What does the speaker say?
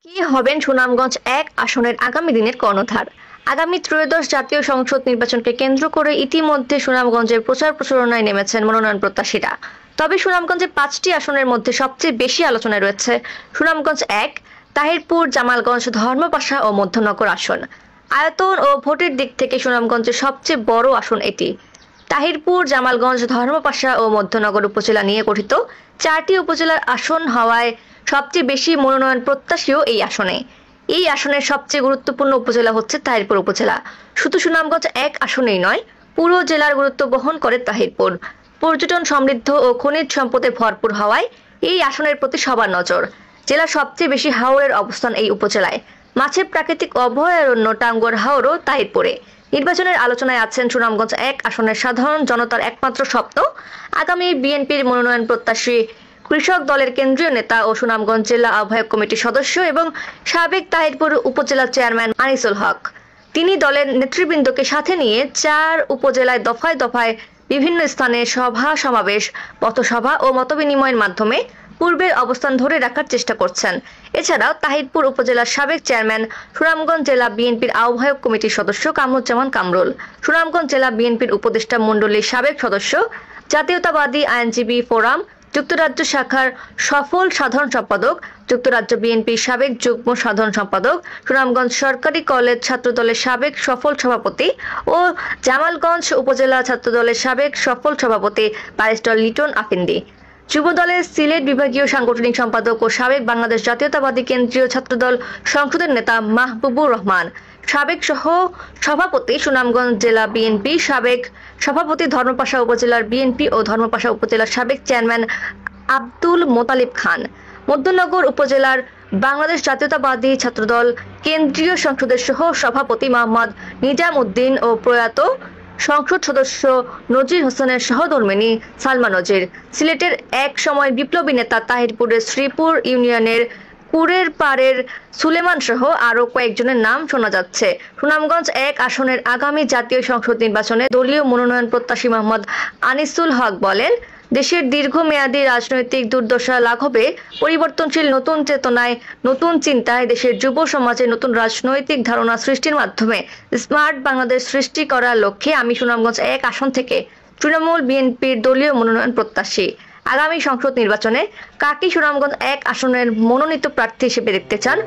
কি হবেন সুনামগঞ্জ এক আসনের আগামী দিনের কর্ণধার। আগামী ত্রয়োদশ জাতীয় সংসদ নির্বাচনকে কেন্দ্র করে ইতিমধ্যে সুনামগঞ্জের প্রচার প্রচারণায় নেমেছেন মনোনয়ন প্রত্যাশীরা। তবে সুনামগঞ্জে 5টি আসনের মধ্যে সবচেয়ে বেশি আলোচনায় রয়েছে সুনামগঞ্জ এক, তাহিরপুর, জামালগঞ্জ, ধর্মপাশা ও মধ্যনগর আসন। আয়তন ও ভোটের দিক থেকে সুনামগঞ্জের সবচেয়ে বড় আসন এটি। তাহিরপুর, জামালগঞ্জ, ধর্মপাশা ও মধ্যনগর উপজেলা নিয়ে গঠিত 4টি উপজেলার আসন হওয়ায় সবচেয়ে বেশি মনোনয়ন প্রত্যাশীও এই আসনে। এই আসনের সবচেয়ে গুরুত্বপূর্ণ উপজেলা হচ্ছে তাহিরপুর উপজেলা। শুধু সুনামগঞ্জ এক আসনেই নয়, পুরো জেলার গুরুত্ব বহন করে তাহিরপুর। পর্যটন সমৃদ্ধ ও খনিজ সম্পদে ভরপুর হওয়ায় এই আসনের প্রতি সবার নজর। জেলার সবচেয়ে বেশি হাওরের অবস্থান এই উপজেলায়। মাছের প্রাকৃতিক অভয়ারণ্য টাঙ্গুয়ার হাওরও তাহিরপুরে। নির্বাচনের আলোচনায় আছেন সুনামগঞ্জ এক আসনের সাধারণ জনতার একমাত্র স্বপ্ন আগামী বিএনপির মনোনয়ন প্রত্যাশী কৃষক দলের কেন্দ্রীয় নেতা ও সুনামগঞ্জ জেলা আহ্বায়ক কমিটির সদস্য এবং সাবেক তাহিরপুর উপজেলা চেয়ারম্যান আনিসুল হক। তিনি দলের নেতৃবৃন্দকে সাথে নিয়ে 4 উপজেলায় দফায় দফায় বিভিন্ন স্থানে সভা সমাবেশ, পথসভা ও মতবিনিময়ের মাধ্যমে পূর্বের অবস্থান ধরে রাখার চেষ্টা করছেন। এছাড়াও তাহিরপুর উপজেলার সাবেক চেয়ারম্যান, সুনামগঞ্জ জেলা বিএনপির আহ্বায়ক কমিটির সদস্য কামরুজ্জামান কামরুল, সুনামগঞ্জ জেলা বিএনপির উপদেষ্টা মণ্ডলীর সাবেক সদস্য, জাতীয়তাবাদী আইনজীবী ফোরাম যুক্তরাজ্য শাখার সফল সাধারণ সম্পাদক, যুক্তরাজ্য বিএনপির সাবেক যুগ্ম সাধারণ সম্পাদক, সুনামগঞ্জ সরকারি কলেজ ছাত্রদলের সাবেক সফল সভাপতি ও জামালগঞ্জ উপজেলা ছাত্রদলের সাবেক সফল সভাপতি ব্যারিস্টার লিটন আফিন্দি, যুবদলের সিলেট বিভাগীয় সাংগঠনিক সম্পাদক ও সাবেক বাংলাদেশ জাতীয়তাবাদী কেন্দ্রীয় ছাত্রদল সংসদের নেতা মাহবুবুর রহমান, সাবেক সহ সভাপতি সুনামগঞ্জ জেলা বিএনপি, সাবেক সভাপতি ধর্মপাশা উপজেলার বিএনপি ও ধর্মপাশা উপজেলার সাবেক চেয়ারম্যান আব্দুল মোতালিব খান, মধ্যনগর উপজেলার বাংলাদেশ জাতীয়তাবাদী ছাত্রদল কেন্দ্রীয় সংসদের সহ সভাপতি মোহাম্মদ নিজাম উদ্দিন ও প্রয়াত সংসদ সদস্য নজির হোসেনের সহধর্মিণী সালমা নজির, সিলেটের এক সময় বিপ্লবী নেতা তাহিরপুরের শ্রীপুর ইউনিয়নের কুড়ের পাড়ের সুলেমান সহ আরো কয়েকজনের নাম শোনা যাচ্ছে। সুনামগঞ্জ এক আসনের আগামী জাতীয় সংসদ নির্বাচনে দলীয় মনোনয়ন প্রত্যাশী মোহাম্মদ আনিসুল হক বলেন, দেশের দীর্ঘমেয়াদী রাজনৈতিক দুর্দশা লাঘবে পরিবর্তনশীল নতুন চেতনায়, নতুন চিন্তায় দেশের যুব সমাজে নতুন রাজনৈতিক ধারণা সৃষ্টির মাধ্যমে স্মার্ট বাংলাদেশ সৃষ্টি করার লক্ষ্যে আমি সুনামগঞ্জ এক আসন থেকে তৃণমূল বিএনপির দলীয় মনোনয়ন প্রত্যাশী। আগামী সংসদ নির্বাচনে কাকে সুনামগঞ্জ এক আসনের মনোনীত প্রার্থী হিসেবে দেখতে চান